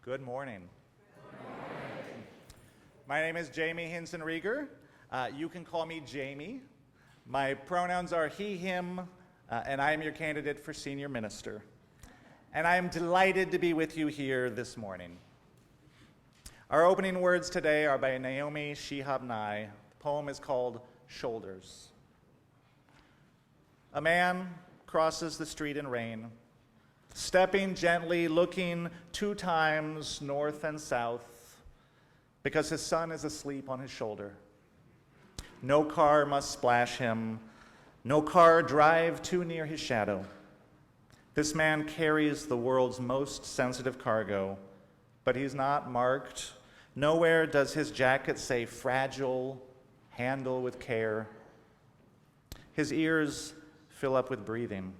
Good morning. My name is Jamie Hinson-Rieger. You can call me Jamie. My pronouns are he, him, and I am your candidate for senior minister. And I am delighted to be with you here this morning. Our opening words today are by Naomi Shihab Nye. The poem is called Shoulders. A man crosses the street in rain, stepping gently, looking 2 times north and south, because his son is asleep on his shoulder. No car must splash him, no car drive too near his shadow. This man carries the world's most sensitive cargo, but he's not marked. Nowhere does his jacket say fragile, handle with care. His ears fill up with breathing.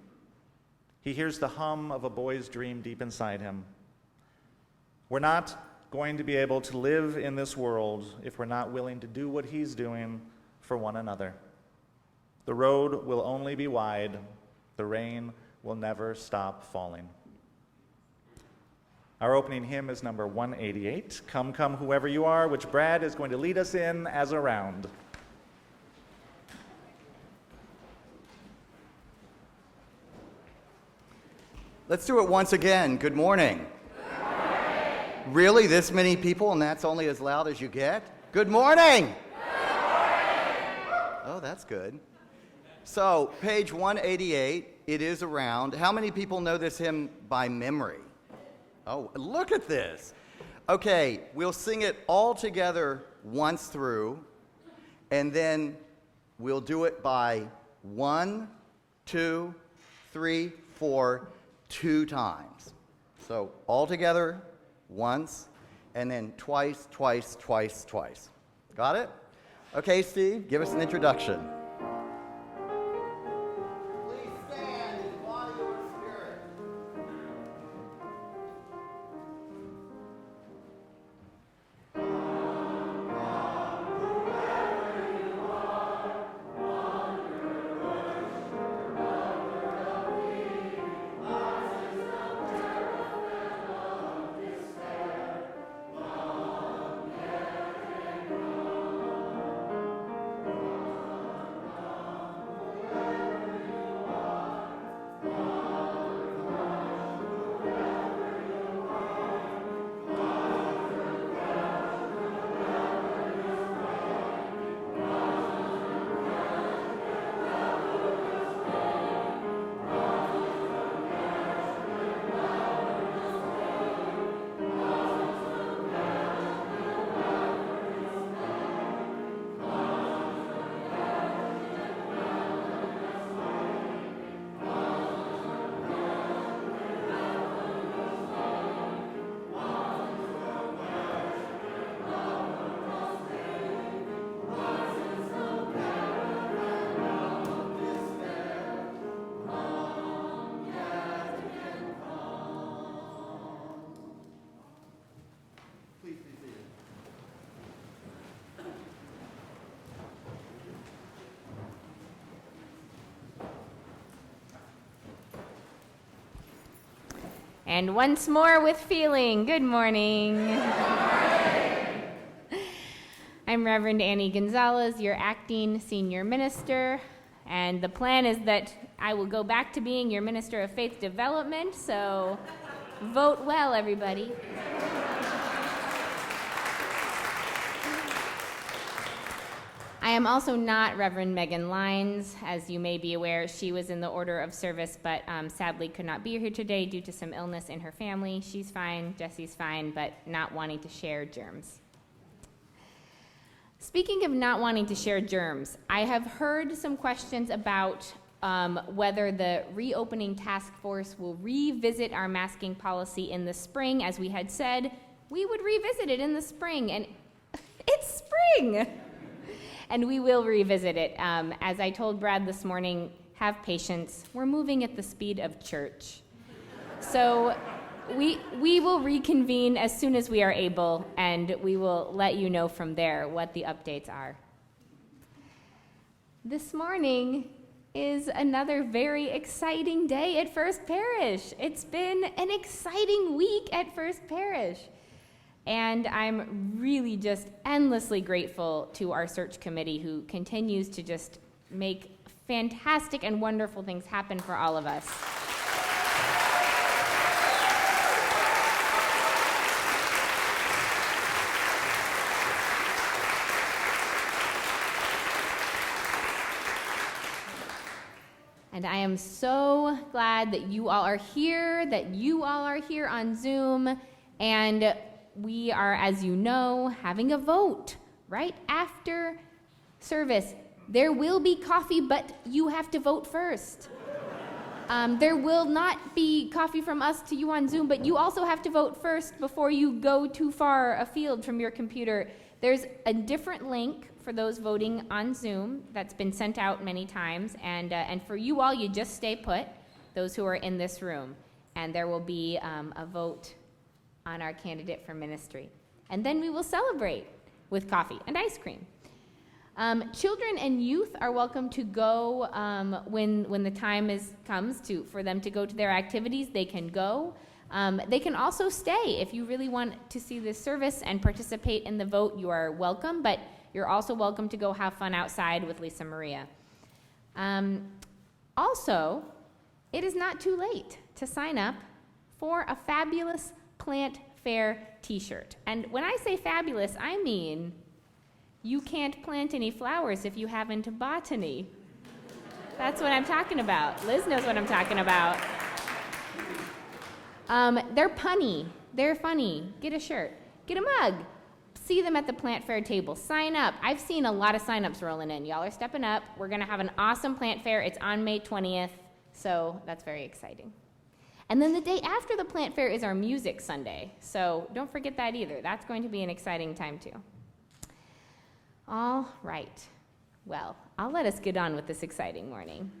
He hears the hum of a boy's dream deep inside him. We're not going to be able to live in this world if we're not willing to do what he's doing for one another. The road will only be wide. The rain will never stop falling. Our opening hymn is number 188, Come, Come, Whoever You Are, which Brad is going to lead us in as a round. Let's do it once again. Good morning. Good morning. Really? This many people and that's only as loud as you get? Good morning. Good morning. Oh, that's good. So, page 188, it is around. How many people know this hymn by memory? Oh, look at this. Okay, we'll sing it all together once through, and then we'll do it by 1, 2, 3, 4, 2 times. So all together, once, and then twice, twice, twice, twice. Got it? Okay, Steve, give us an introduction. Please stand in body or spirit. And once more with feeling, good morning. I'm Reverend Annie Gonzalez, your acting senior minister, and the plan is that I will go back to being your minister of faith development, so vote well, everybody. I am also not Reverend Megan Lines. As you may be aware, she was in the order of service, but sadly could not be here today due to some illness in her family. She's fine, Jesse's fine, but not wanting to share germs. Speaking of not wanting to share germs, I have heard some questions about whether the reopening task force will revisit our masking policy in the spring. As we had said, we would revisit it in the spring, and it's spring! And we will revisit it. As I told Brad this morning, have patience. We're moving at the speed of church. So we will reconvene as soon as we are able, and we will let you know from there what the updates are. This morning, is another very exciting day at First Parish. It's been an exciting week at First Parish. And I'm really just endlessly grateful to our search committee who continues to just make fantastic and wonderful things happen for all of us. And I am so glad that you all are here, on Zoom, and we are, as you know, having a vote right after service. There will be coffee, but you have to vote first. There will not be coffee from us to you on Zoom, but you also have to vote first before you go too far afield from your computer. There's a different link for those voting on Zoom that's been sent out many times, and for you all, you just stay put, those who are in this room, and there will be a vote on our candidate for ministry. And then we will celebrate with coffee and ice cream. Children and youth are welcome to go when the time comes for them to go to their activities. They can go. They can also stay. If you really want to see this service and participate in the vote, you are welcome, but you're also welcome to go have fun outside with Lisa Maria. Also, it is not too late to sign up for a fabulous Plant Fair t-shirt. And when I say fabulous, I mean you can't plant any flowers if you haven't botany. That's what I'm talking about. Liz knows what I'm talking about. They're punny. They're funny. Get a shirt. Get a mug. See them at the Plant Fair table. Sign up. I've seen a lot of sign-ups rolling in. Y'all are stepping up. We're going to have an awesome Plant Fair. It's on May 20th, so that's very exciting. And then the day after the Plant Fair is our Music Sunday, so don't forget that either. That's going to be an exciting time, too. All right. Well, I'll let us get on with this exciting morning.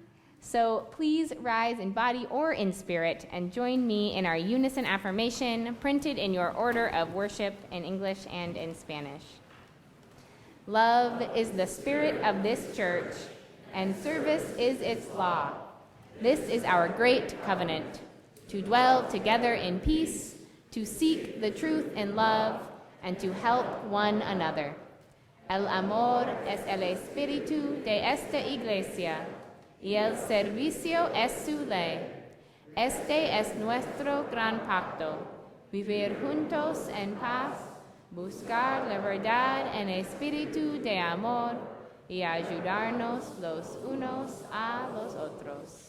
So please rise in body or in spirit and join me in our unison affirmation printed in your order of worship in English and in Spanish. Love is the spirit of this church, and service is its law. This is our great covenant, to dwell together in peace, to seek the truth in love, and to help one another. El amor es el espíritu de esta iglesia, y el servicio es su ley. Este es nuestro gran pacto, vivir juntos en paz, buscar la verdad en espíritu de amor, y ayudarnos los unos a los otros.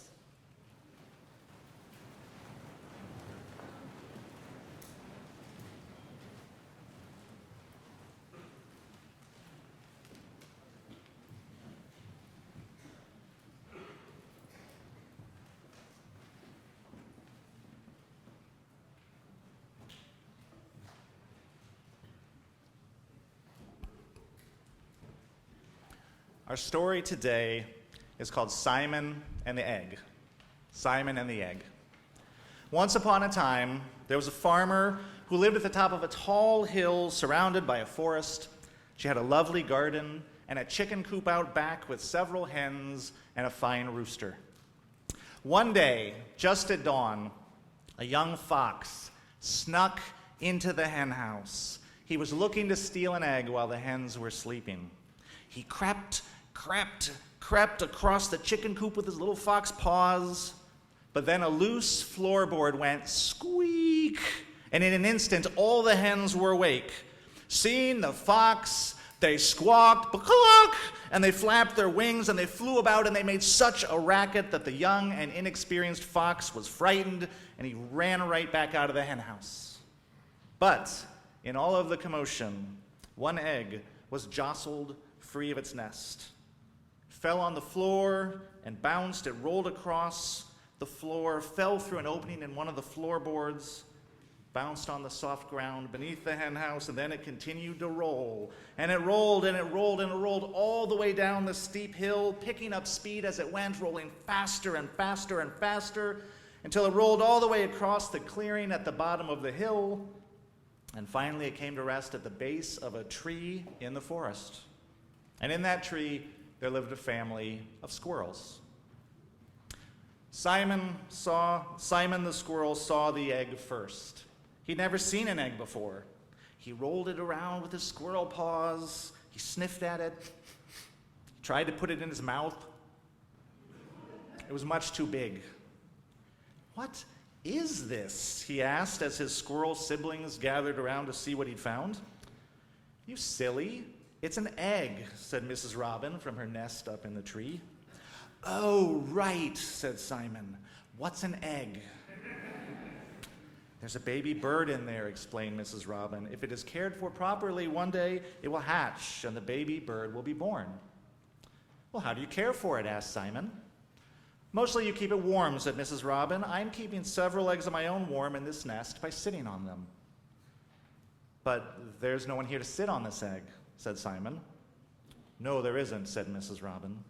Our story today is called Simon and the Egg. Simon and the Egg. Once upon a time, there was a farmer who lived at the top of a tall hill surrounded by a forest. She had a lovely garden and a chicken coop out back with several hens and a fine rooster. One day, just at dawn, a young fox snuck into the hen house. He was looking to steal an egg while the hens were sleeping. He crept across the chicken coop with his little fox paws, but then a loose floorboard went squeak, and in an instant all the hens were awake. Seeing the fox, they squawked, "Cluck!" and they flapped their wings, and they flew about, and they made such a racket that the young and inexperienced fox was frightened, and he ran right back out of the hen house. But in all of the commotion, one egg was jostled free of its nest. It fell on the floor and bounced. It rolled across the floor, fell through an opening in one of the floorboards, bounced on the soft ground beneath the hen house, and then it continued to roll. And it rolled and it rolled and it rolled all the way down the steep hill, picking up speed as it went, rolling faster and faster and faster, until it rolled all the way across the clearing at the bottom of the hill. And finally it came to rest at the base of a tree in the forest. And in that tree, there lived a family of squirrels. Simon the squirrel saw the egg first. He'd never seen an egg before. He rolled it around with his squirrel paws. He sniffed at it. He tried to put it in his mouth. It was much too big. "What is this?" he asked as his squirrel siblings gathered around to see what he'd found. "You silly, it's an egg," said Mrs. Robin from her nest up in the tree. "Oh, right," said Simon. "What's an egg?" "There's a baby bird in there," explained Mrs. Robin. "If it is cared for properly, one day it will hatch and the baby bird will be born." "Well, how do you care for it?" asked Simon. "Mostly you keep it warm," said Mrs. Robin. "I'm keeping several eggs of my own warm in this nest by sitting on them." "But there's no one here to sit on this egg," said Simon. "No, there isn't," said Mrs. Robin.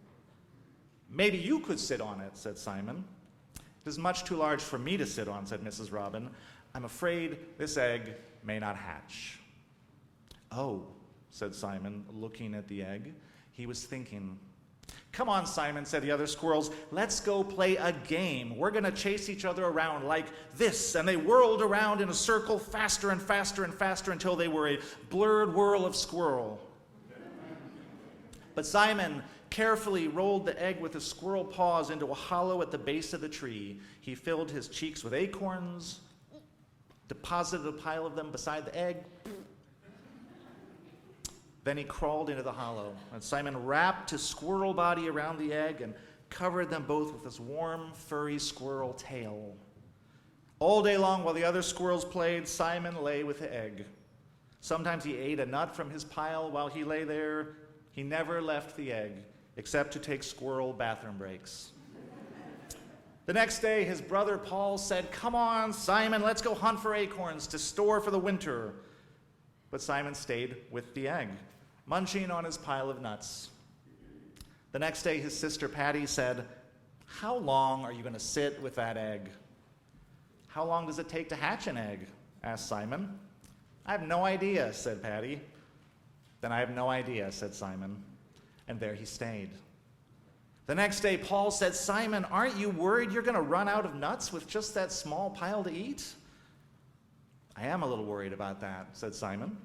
"Maybe you could sit on it," said Simon. "It is much too large for me to sit on," said Mrs. Robin. "I'm afraid this egg may not hatch." "Oh," said Simon, looking at the egg. He was thinking. "Come on, Simon," said the other squirrels. "Let's go play a game. We're going to chase each other around like this." And they whirled around in a circle faster and faster and faster until they were a blurred whirl of squirrel. But Simon carefully rolled the egg with his squirrel paws into a hollow at the base of the tree. He filled his cheeks with acorns, deposited a pile of them beside the egg. Then he crawled into the hollow, and Simon wrapped his squirrel body around the egg and covered them both with his warm, furry squirrel tail. All day long, while the other squirrels played, Simon lay with the egg. Sometimes he ate a nut from his pile while he lay there. He never left the egg, except to take squirrel bathroom breaks. The next day, his brother Paul said, "Come on, Simon, let's go hunt for acorns to store for the winter." But Simon stayed with the egg, munching on his pile of nuts. The next day, his sister Patty said, "How long are you going to sit with that egg?" "How long does it take to hatch an egg?" asked Simon. "I have no idea," said Patty. "Then I have no idea," said Simon. And there he stayed. The next day, Paul said, "Simon, aren't you worried you're going to run out of nuts with just that small pile to eat?" "I am a little worried about that," said Simon.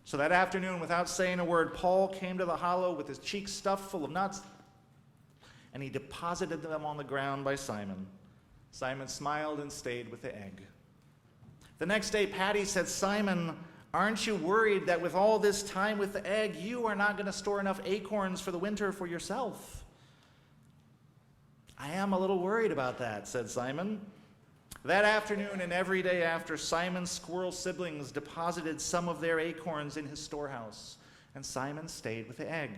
So that afternoon, without saying a word, Paul came to the hollow with his cheeks stuffed full of nuts, and he deposited them on the ground by Simon. Simon smiled and stayed with the egg. The next day, Patty said, "Simon, aren't you worried that with all this time with the egg, you are not going to store enough acorns for the winter for yourself?" "I am a little worried about that," said Simon. That afternoon and every day after, Simon's squirrel siblings deposited some of their acorns in his storehouse, and Simon stayed with the egg.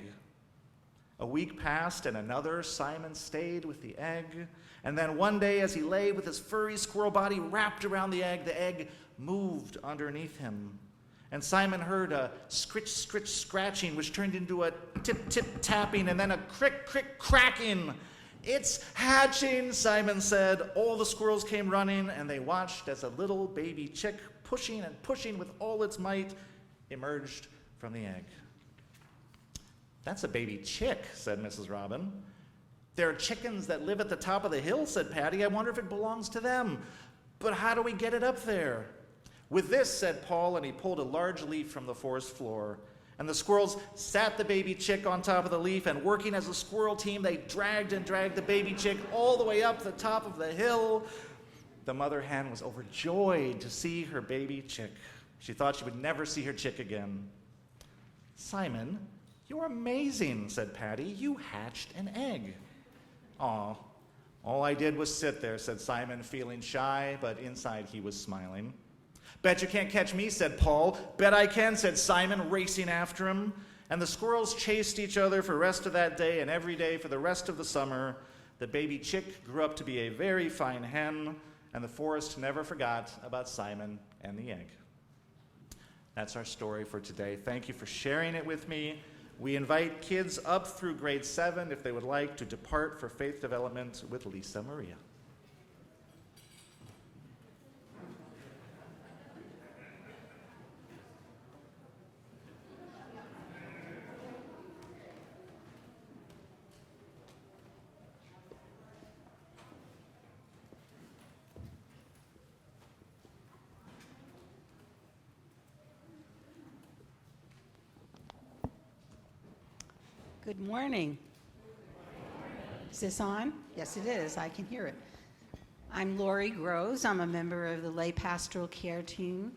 A week passed, and another. Simon stayed with the egg. And then one day, as he lay with his furry squirrel body wrapped around the egg moved underneath him. And Simon heard a scritch, scritch, scratching, which turned into a tip, tip, tapping, and then a crick, crick, cracking. "It's hatching," Simon said. All the squirrels came running, and they watched as a little baby chick, pushing and pushing with all its might, emerged from the egg. "That's a baby chick," said Mrs. Robin. "There are chickens that live at the top of the hill," said Patty. "I wonder if it belongs to them. But how do we get it up there?" "With this," said Paul, and he pulled a large leaf from the forest floor. And the squirrels sat the baby chick on top of the leaf, and working as a squirrel team, they dragged and dragged the baby chick all the way up the top of the hill. The mother hen was overjoyed to see her baby chick. She thought she would never see her chick again. "Simon, you're amazing," said Patty. "You hatched an egg." "Aw, all I did was sit there," said Simon, feeling shy, but inside he was smiling. "Bet you can't catch me," said Paul. "Bet I can," said Simon, racing after him. And the squirrels chased each other for the rest of that day and every day for the rest of the summer. The baby chick grew up to be a very fine hen, and the forest never forgot about Simon and the egg. That's our story for today. Thank you for sharing it with me. We invite kids up through grade 7 if they would like to depart for faith development with Lisa Maria. Good morning. Is this on? Yes, it is. I can hear it. I'm Lori Groves. I'm a member of the Lay Pastoral Care Team,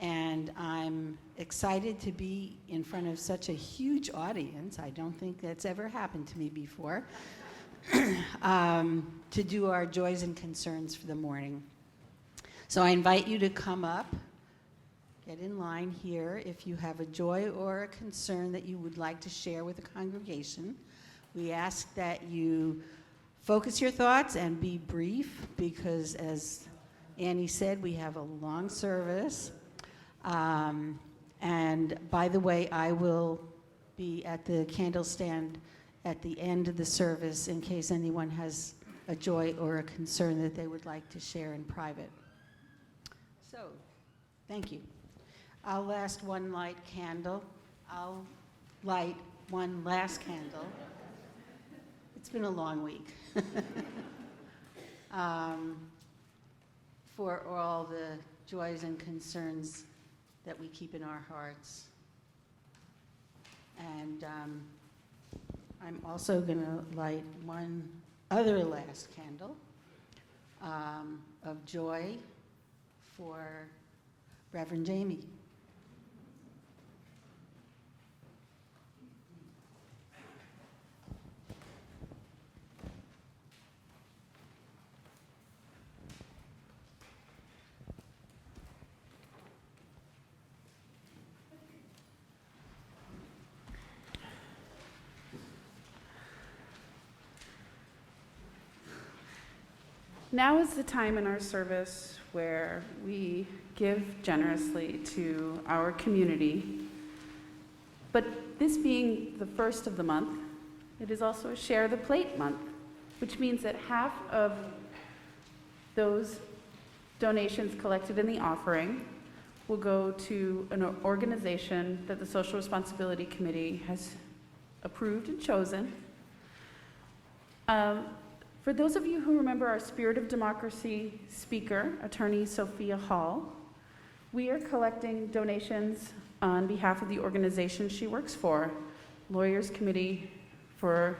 and I'm excited to be in front of such a huge audience. I don't think that's ever happened to me before, to do our joys and concerns for the morning. So I invite you to come up, get in line here if you have a joy or a concern that you would like to share with the congregation. We ask that you focus your thoughts and be brief because, as Annie said, we have a long service. And by the way, I will be at the candle stand at the end of the service in case anyone has a joy or a concern that they would like to share in private. So, thank you. I'll last one light candle. I'll light one last candle. It's been a long week. For all the joys and concerns that we keep in our hearts. And I'm also going to light one other last candle of joy for Reverend Jamie. Now is the time in our service where we give generously to our community. But this being the first of the month, it is also a Share the Plate month, which means that half of those donations collected in the offering will go to an organization that the Social Responsibility Committee has approved and chosen. For those of you who remember our Spirit of Democracy speaker, Attorney Sophia Hall, we are collecting donations on behalf of the organization she works for, Lawyers for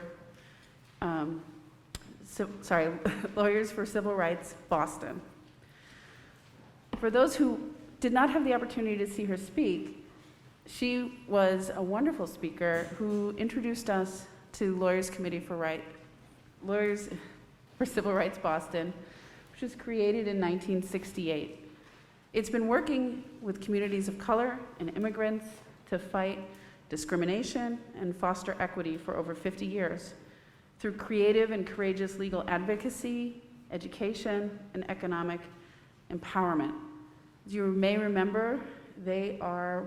Civil Rights, Boston. For those who did not have the opportunity to see her speak, she was a wonderful speaker who introduced us to Lawyers for Civil Rights Boston, which was created in 1968. It's been working with communities of color and immigrants to fight discrimination and foster equity for over 50 years through creative and courageous legal advocacy, education, and economic empowerment. As you may remember, they are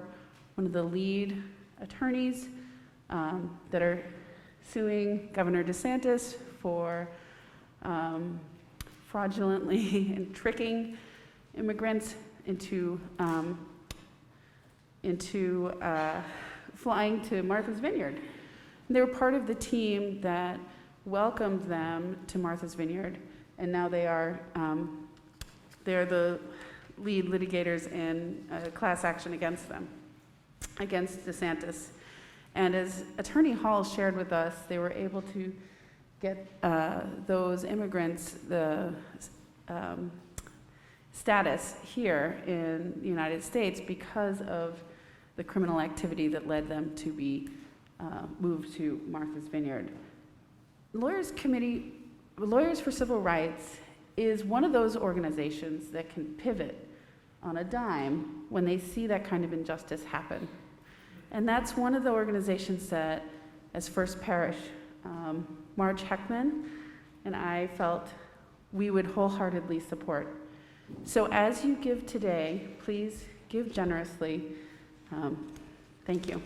one of the lead attorneys that are suing Governor DeSantis for fraudulently and tricking immigrants into flying to Martha's Vineyard. They were part of the team that welcomed them to Martha's Vineyard, and now they're the lead litigators in a class action against DeSantis. And as Attorney Hall shared with us, they were able to get those immigrants the status here in the United States because of the criminal activity that led them to be moved to Martha's Vineyard. Lawyers for Civil Rights is one of those organizations that can pivot on a dime when they see that kind of injustice happen. And that's one of the organizations that, as First Parish, Marge Heckman and I felt we would wholeheartedly support. So as you give today, please give generously. Thank you.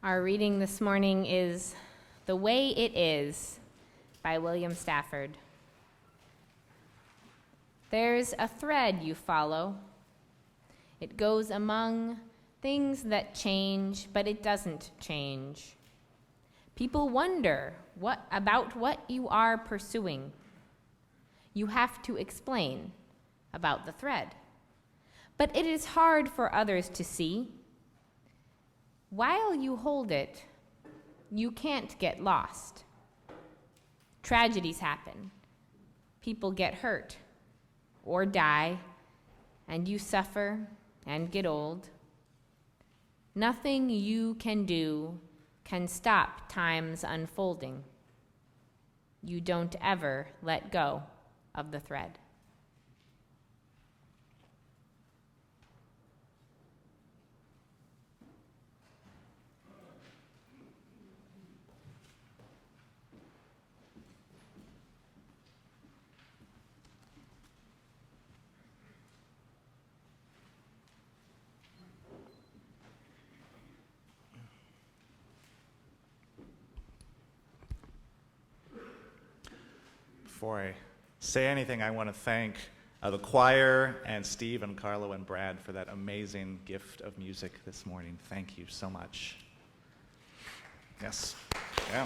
Our reading this morning is The Way It Is by William Stafford. There's a thread you follow. It goes among things that change, but it doesn't change. People wonder about what you are pursuing. You have to explain about the thread. But it is hard for others to see. While you hold it, you can't get lost. Tragedies happen. People get hurt or die, and you suffer and get old. Nothing you can do can stop time's unfolding. You don't ever let go of the thread. Before I say anything, I want to thank the choir and Steve and Carlo and Brad for that amazing gift of music this morning. Thank you so much. Yes. Yeah.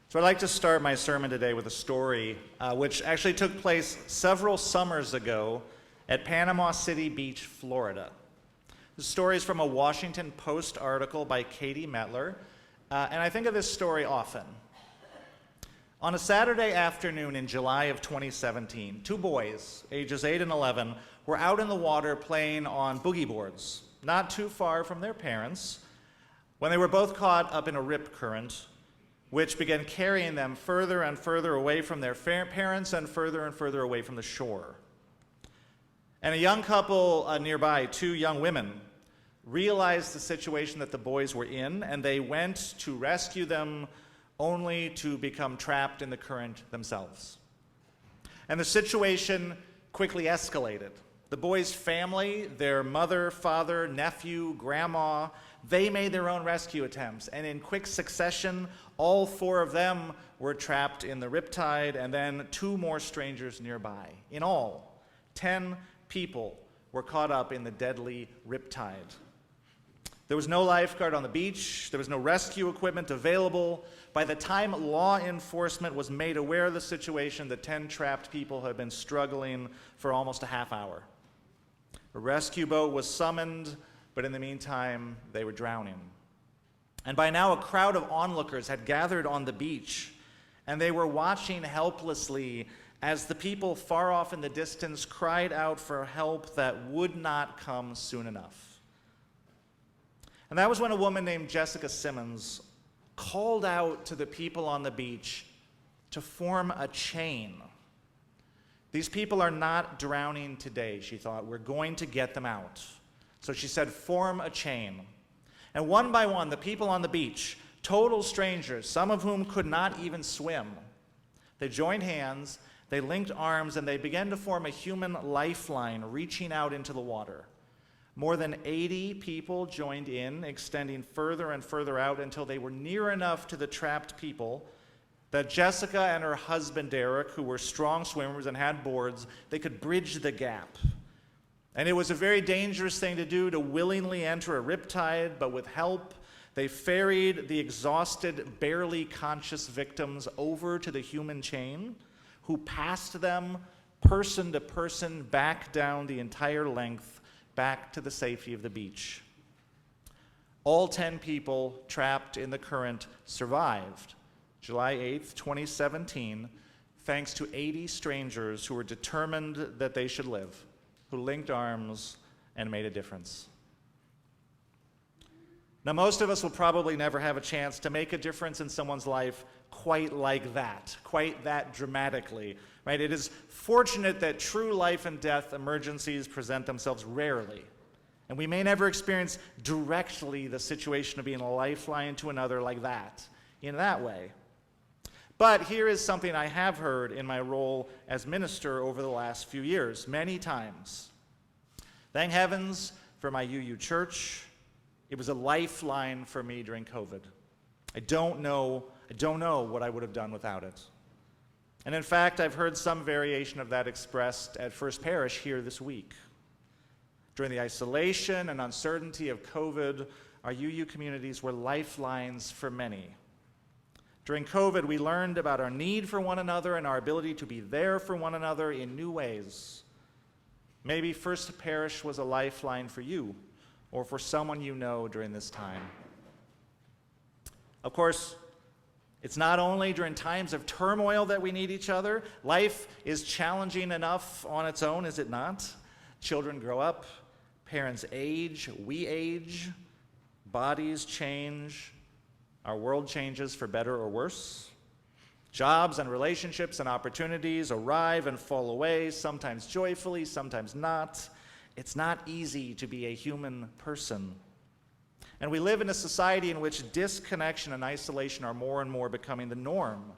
So I'd like to start my sermon today with a story which actually took place several summers ago at Panama City Beach, Florida. The story is from a Washington Post article by Katie Metler, and I think of this story often. On a Saturday afternoon in July of 2017, two boys, ages 8 and 11, were out in the water playing on boogie boards, not too far from their parents, when they were both caught up in a rip current, which began carrying them further and further away from their parents and further away from the shore. And a young couple nearby, two young women, realized the situation that the boys were in, and they went to rescue them only to become trapped in the current themselves. And the situation quickly escalated. The boys' family, their mother, father, nephew, grandma, they made their own rescue attempts, and in quick succession, all four of them were trapped in the riptide, and then two more strangers nearby. In all, 10 people were caught up in the deadly riptide. There was no lifeguard on the beach. There was no rescue equipment available. By the time law enforcement was made aware of the situation, the 10 trapped people had been struggling for almost a half hour. A rescue boat was summoned, but in the meantime, they were drowning. And by now, a crowd of onlookers had gathered on the beach, and they were watching helplessly as the people far off in the distance cried out for help that would not come soon enough. And that was when a woman named Jessica Simmons called out to the people on the beach to form a chain. These people are not drowning today, she thought. We're going to get them out. So she said, form a chain. And one by one, the people on the beach, total strangers, some of whom could not even swim, they joined hands, they linked arms, and they began to form a human lifeline reaching out into the water. More than 80 people joined in, extending further and further out until they were near enough to the trapped people that Jessica and her husband, Derek, who were strong swimmers and had boards, they could bridge the gap. And it was a very dangerous thing to do, to willingly enter a riptide, but with help, they ferried the exhausted, barely conscious victims over to the human chain, who passed them person to person back down the entire length, back to the safety of the beach. All 10 people trapped in the current survived. July 8th, 2017, thanks to 80 strangers who were determined that they should live, who linked arms and made a difference. Now, most of us will probably never have a chance to make a difference in someone's life quite like that, quite that dramatically, right? It is fortunate that true life and death emergencies present themselves rarely. And we may never experience directly the situation of being a lifeline to another like that, in that way. But here is something I have heard in my role as minister over the last few years, many times. Thank heavens for my UU church. It was a lifeline for me during COVID. I don't know what I would have done without it. And in fact, I've heard some variation of that expressed at First Parish here this week. During the isolation and uncertainty of COVID, our UU communities were lifelines for many. During COVID, we learned about our need for one another and our ability to be there for one another in new ways. Maybe First Parish was a lifeline for you or for someone you know during this time. Of course, it's not only during times of turmoil that we need each other. Life is challenging enough on its own, is it not? Children grow up, parents age, we age, bodies change, our world changes for better or worse. Jobs and relationships and opportunities arrive and fall away, sometimes joyfully, sometimes not. It's not easy to be a human person. And we live in a society in which disconnection and isolation are more and more becoming the norm.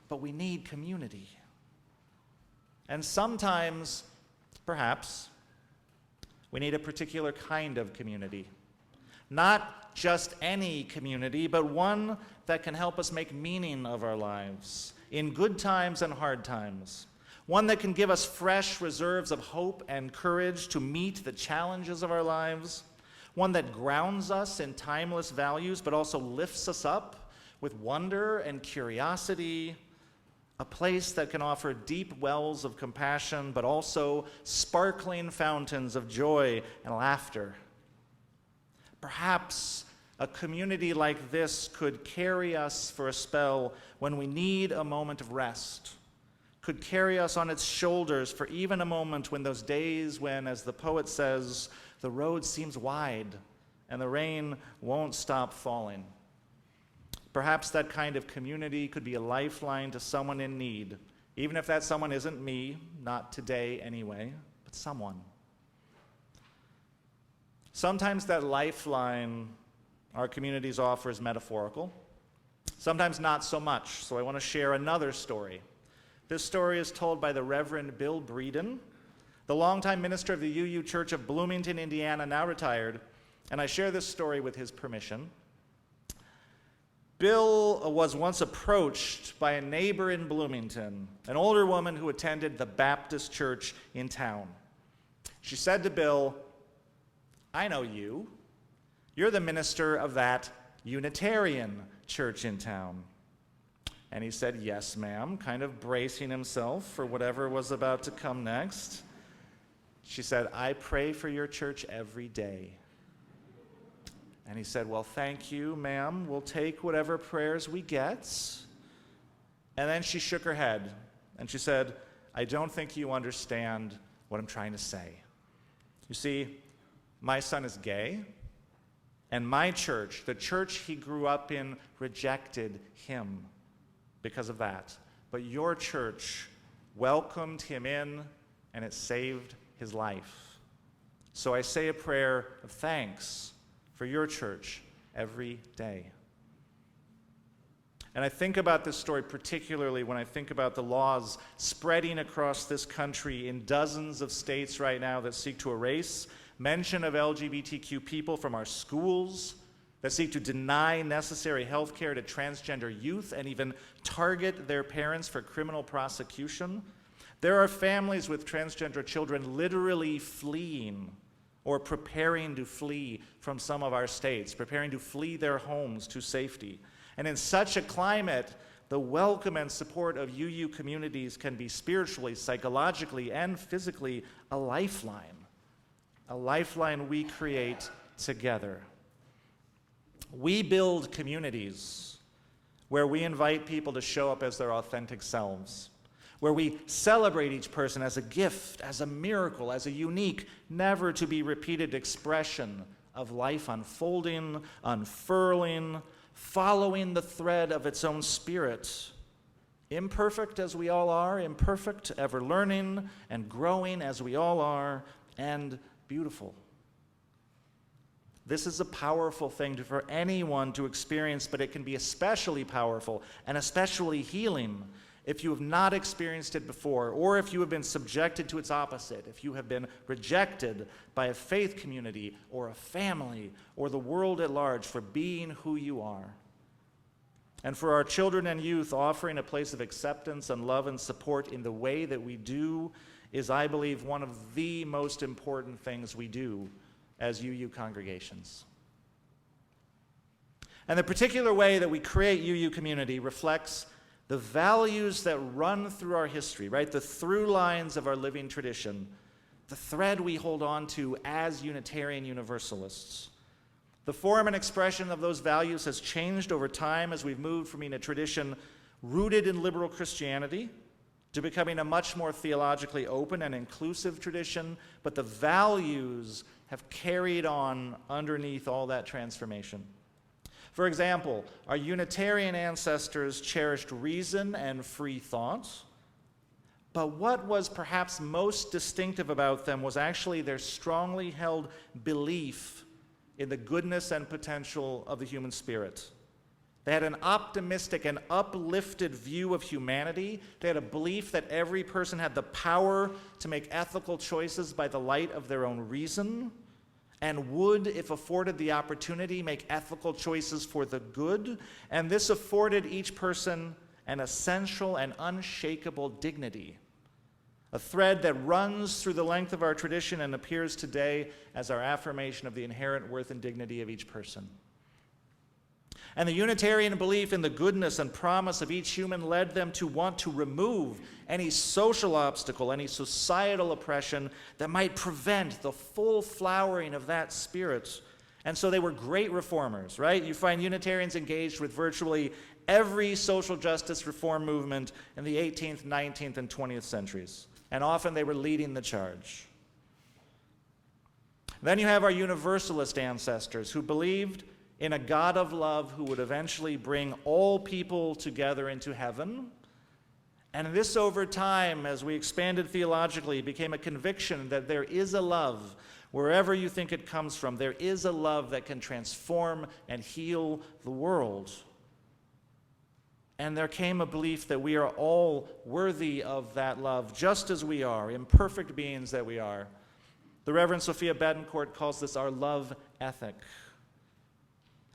But we need community. And sometimes, perhaps, we need a particular kind of community. Not just any community, but one that can help us make meaning of our lives in good times and hard times. One that can give us fresh reserves of hope and courage to meet the challenges of our lives. One that grounds us in timeless values, but also lifts us up with wonder and curiosity. A place that can offer deep wells of compassion, but also sparkling fountains of joy and laughter. Perhaps a community like this could carry us for a spell when we need a moment of rest, could carry us on its shoulders for even a moment when those days when, as the poet says, the road seems wide and the rain won't stop falling. Perhaps that kind of community could be a lifeline to someone in need, even if that someone isn't me, not today anyway, but someone. Sometimes that lifeline our communities offer is metaphorical, sometimes not so much, so I want to share another story. This story is told by the Reverend Bill Breeden, the longtime minister of the UU Church of Bloomington, Indiana, now retired, and I share this story with his permission. Bill was once approached by a neighbor in Bloomington, an older woman who attended the Baptist church in town. She said to Bill, "I know you. You're the minister of that Unitarian church in town." And he said, "Yes, ma'am," kind of bracing himself for whatever was about to come next. She said, "I pray for your church every day." And he said, "Well, thank you, ma'am. We'll take whatever prayers we get." And then she shook her head, and she said, "I don't think you understand what I'm trying to say. You see, my son is gay, and my church, the church he grew up in, rejected him because of that. But your church welcomed him in, and it saved his life. So I say a prayer of thanks for your church every day." And I think about this story particularly when I think about the laws spreading across this country in dozens of states right now that seek to erase mention of LGBTQ people from our schools, that seek to deny necessary health care to transgender youth and even target their parents for criminal prosecution. There are families with transgender children literally fleeing or preparing to flee from some of our states, preparing to flee their homes to safety. And in such a climate, the welcome and support of UU communities can be spiritually, psychologically, and physically a lifeline we create together. We build communities where we invite people to show up as their authentic selves, where we celebrate each person as a gift, as a miracle, as a unique, never to be repeated expression of life unfolding, unfurling, following the thread of its own spirit. Imperfect as we all are, imperfect, ever learning and growing as we all are, and beautiful. This is a powerful thing for anyone to experience, but it can be especially powerful and especially healing if you have not experienced it before, or if you have been subjected to its opposite, if you have been rejected by a faith community or a family or the world at large for being who you are. And for our children and youth, offering a place of acceptance and love and support in the way that we do is, I believe, one of the most important things we do as UU congregations. And the particular way that we create UU community reflects the values that run through our history, right? The through lines of our living tradition, the thread we hold on to as Unitarian Universalists. The form and expression of those values has changed over time as we've moved from being a tradition rooted in liberal Christianity to becoming a much more theologically open and inclusive tradition, but the values have carried on underneath all that transformation. For example, our Unitarian ancestors cherished reason and free thought, but what was perhaps most distinctive about them was actually their strongly held belief in the goodness and potential of the human spirit. They had an optimistic and uplifted view of humanity. They had a belief that every person had the power to make ethical choices by the light of their own reason, and would, if afforded the opportunity, make ethical choices for the good. And this afforded each person an essential and unshakable dignity, a thread that runs through the length of our tradition and appears today as our affirmation of the inherent worth and dignity of each person. And the Unitarian belief in the goodness and promise of each human led them to want to remove any social obstacle, any societal oppression that might prevent the full flowering of that spirit. And so they were great reformers, right? You find Unitarians engaged with virtually every social justice reform movement in the 18th, 19th, and 20th centuries. And often they were leading the charge. Then you have our Universalist ancestors who believed in a God of love who would eventually bring all people together into heaven. And this, over time, as we expanded theologically, became a conviction that there is a love, wherever you think it comes from, there is a love that can transform and heal the world. And there came a belief that we are all worthy of that love, just as we are, imperfect beings that we are. The Reverend Sophia Betancourt calls this our love ethic.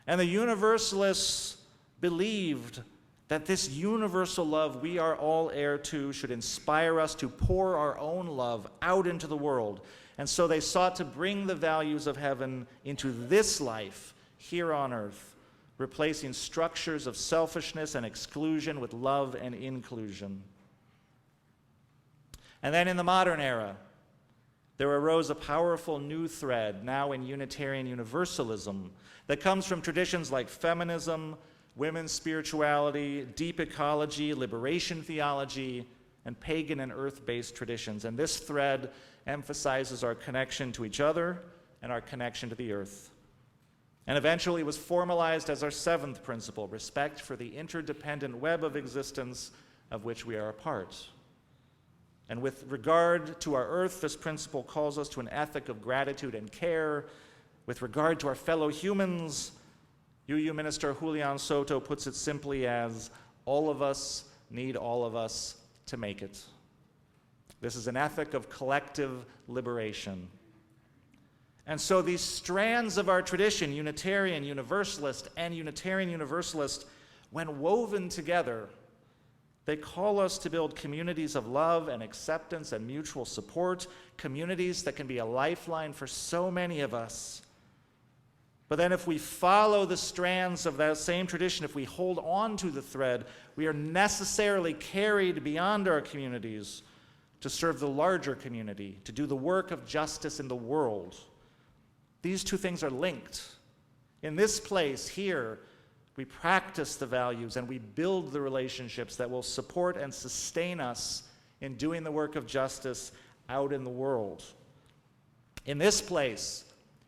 And the Universalists believed that this universal love we are all heir to should inspire us to pour our own love out into the world. And so they sought to bring the values of heaven into this life here on earth, replacing structures of selfishness and exclusion with love and inclusion. And then in the modern era, there arose a powerful new thread, now in Unitarian Universalism, that comes from traditions like feminism, women's spirituality, deep ecology, liberation theology, and pagan and earth-based traditions. And this thread emphasizes our connection to each other and our connection to the earth. And eventually was formalized as our seventh principle, respect for the interdependent web of existence of which we are a part. And with regard to our earth, this principle calls us to an ethic of gratitude and care. With regard to our fellow humans, UU Minister Julian Soto puts it simply as, all of us need all of us to make it. This is an ethic of collective liberation. And so these strands of our tradition, Unitarian Universalist and Unitarian Universalist, when woven together, they call us to build communities of love and acceptance and mutual support, communities that can be a lifeline for so many of us. But then if we follow the strands of that same tradition, if we hold on to the thread, we are necessarily carried beyond our communities to serve the larger community, to do the work of justice in the world. These two things are linked. In this place, here, we practice the values and we build the relationships that will support and sustain us in doing the work of justice out in the world. In this place,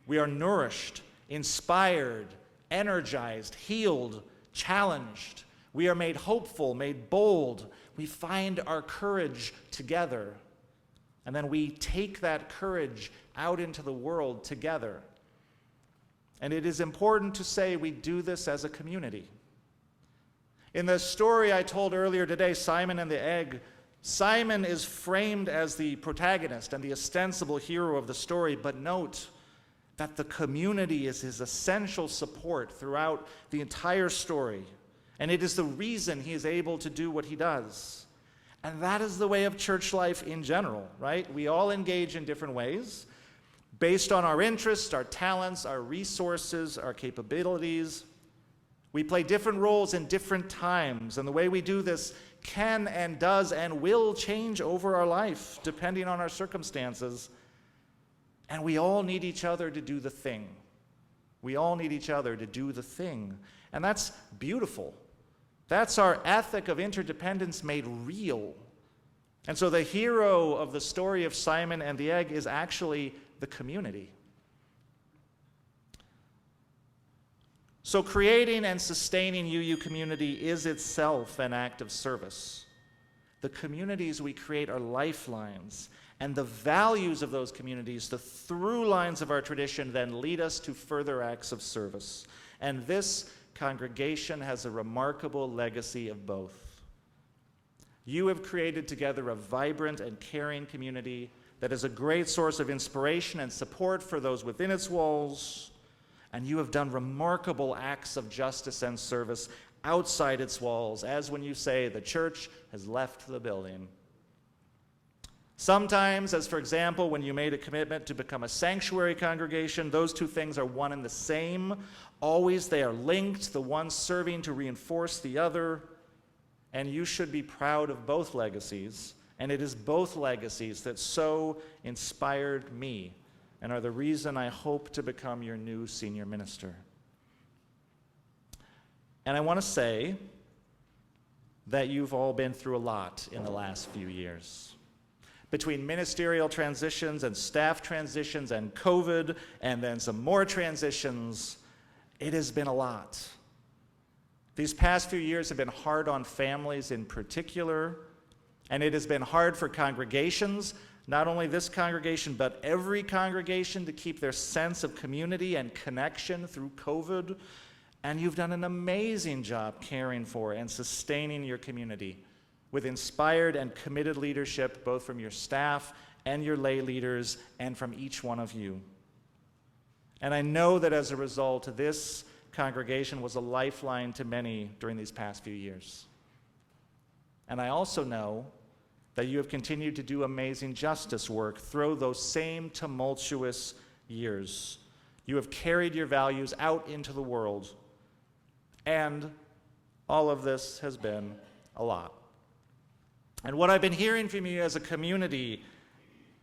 we are nourished, inspired, energized, healed, challenged. We are made hopeful, made bold. We find our courage together. And then we take that courage out into the world together. And it is important to say we do this as a community. In the story I told earlier today, Simon and the Egg, Simon is framed as the protagonist and the ostensible hero of the story, but note that the community is his essential support throughout the entire story. And it is the reason he is able to do what he does. And that is the way of church life in general, right? We all engage in different ways based on our interests, our talents, our resources, our capabilities. We play different roles in different times, and the way we do this can and does and will change over our life, depending on our circumstances. And we all need each other to do the thing. We all need each other to do the thing. And that's beautiful. That's our ethic of interdependence made real. And so the hero of the story of Simon and the Egg is actually the community. So creating and sustaining UU community is itself an act of service. The communities we create are lifelines, and the values of those communities, the through lines of our tradition, then lead us to further acts of service. And this congregation has a remarkable legacy of both. You have created together a vibrant and caring community that is a great source of inspiration and support for those within its walls. And you have done remarkable acts of justice and service outside its walls, as when you say the church has left the building. Sometimes, as for example, when you made a commitment to become a sanctuary congregation, those two things are one and the same. Always they are linked, the one serving to reinforce the other. And you should be proud of both legacies. And it is both legacies that so inspired me and are the reason I hope to become your new senior minister. And I want to say that you've all been through a lot in the last few years. Between ministerial transitions and staff transitions and COVID and then some more transitions, it has been a lot. These past few years have been hard on families in particular, and it has been hard for congregations, not only this congregation, but every congregation, to keep their sense of community and connection through COVID. And you've done an amazing job caring for and sustaining your community with inspired and committed leadership, both from your staff and your lay leaders and from each one of you. And I know that as a result, this congregation was a lifeline to many during these past few years. And I also know that you have continued to do amazing justice work through those same tumultuous years. You have carried your values out into the world, and all of this has been a lot. And what I've been hearing from you as a community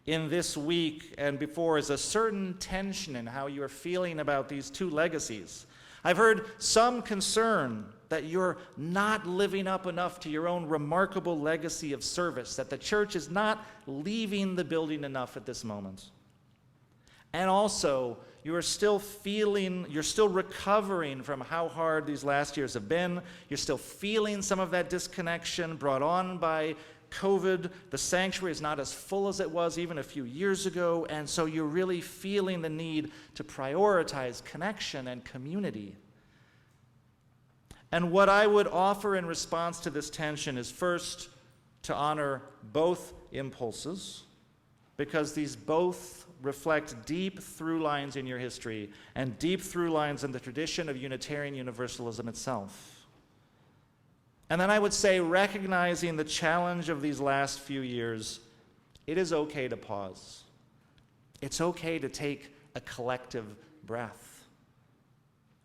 in this week and before is a certain tension in how you are feeling about these two legacies. I've heard some concern that you're not living up enough to your own remarkable legacy of service, that the church is not leaving the building enough at this moment. And also, you're still recovering from how hard these last years have been. You're still feeling some of that disconnection brought on by COVID. The sanctuary is not as full as it was even a few years ago, and so you're really feeling the need to prioritize connection and community. And what I would offer in response to this tension is first to honor both impulses, because these both reflect deep through lines in your history and deep through lines in the tradition of Unitarian Universalism itself. And then I would say, recognizing the challenge of these last few years, it is okay to pause. It's okay to take a collective breath.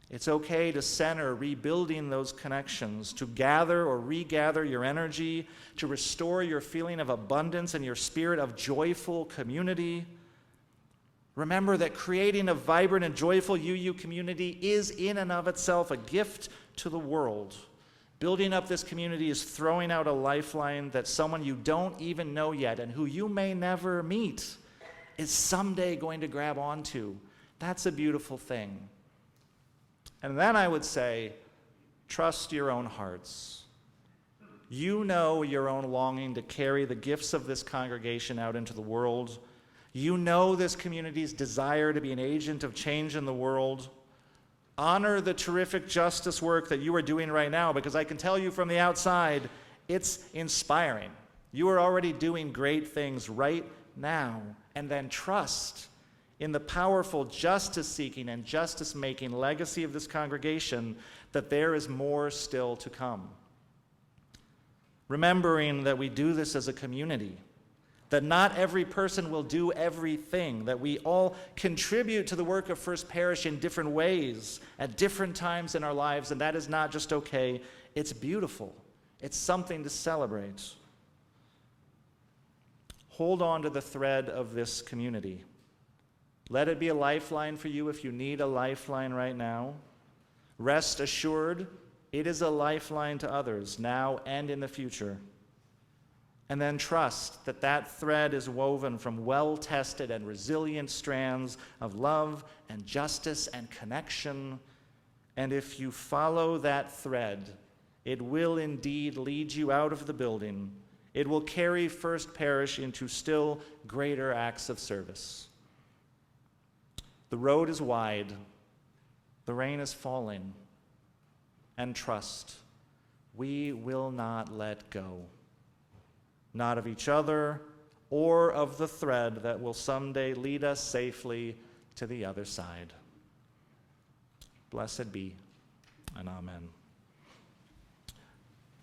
It's okay to center rebuilding those connections, to gather or regather your energy, to restore your feeling of abundance and your spirit of joyful community. Remember that creating a vibrant and joyful UU community is in and of itself a gift to the world. Building up this community is throwing out a lifeline that someone you don't even know yet and who you may never meet is someday going to grab onto. That's a beautiful thing. And then I would say, trust your own hearts. You know your own longing to carry the gifts of this congregation out into the world. You know this community's desire to be an agent of change in the world. Honor the terrific justice work that you are doing right now, because I can tell you from the outside, it's inspiring. You are already doing great things right now. And then trust in the powerful justice-seeking and justice-making legacy of this congregation that there is more still to come. Remembering that we do this as a community, that not every person will do everything, that we all contribute to the work of First Parish in different ways at different times in our lives, and that is not just okay, it's beautiful. It's something to celebrate. Hold on to the thread of this community. Let it be a lifeline for you if you need a lifeline right now. Rest assured, it is a lifeline to others now and in the future. And then trust that that thread is woven from well-tested and resilient strands of love and justice and connection. And if you follow that thread, it will indeed lead you out of the building. It will carry First Parish into still greater acts of service. The road is wide, the rain is falling, and trust, we will not let go. Not of each other or of the thread that will someday lead us safely to the other side. Blessed be, and amen.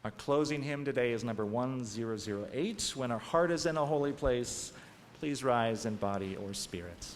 Our closing hymn today is number 1008. When our heart is in a holy place, please rise in body or spirit.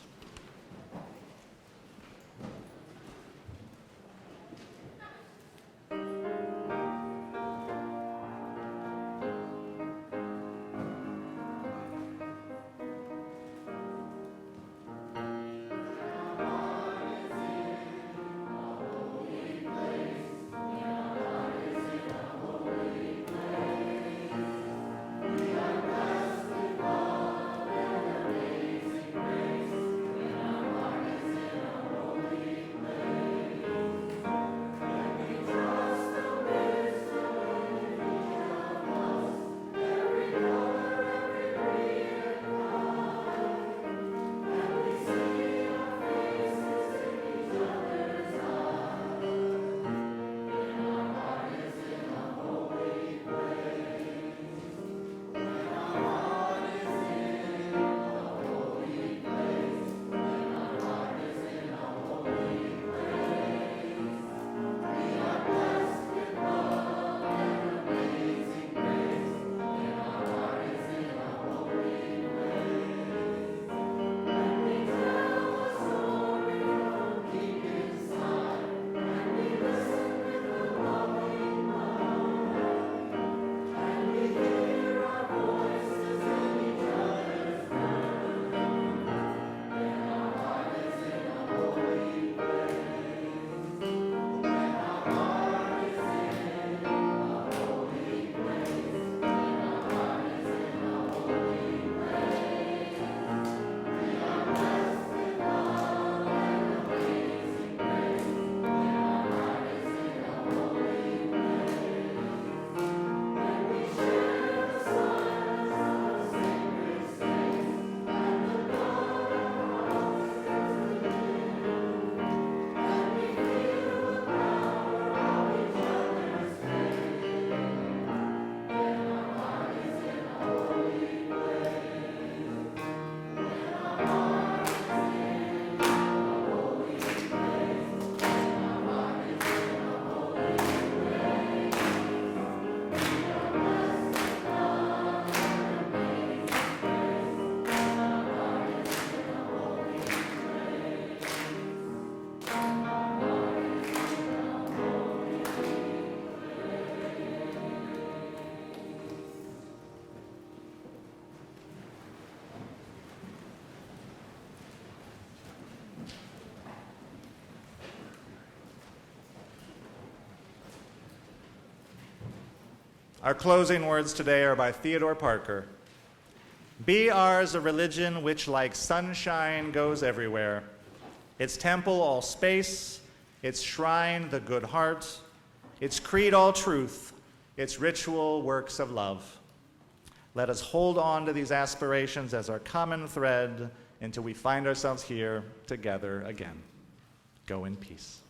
Our closing words today are by Theodore Parker. Be ours a religion which like sunshine goes everywhere, its temple all space, its shrine the good heart, its creed all truth, its ritual works of love. Let us hold on to these aspirations as our common thread until we find ourselves here together again. Go in peace.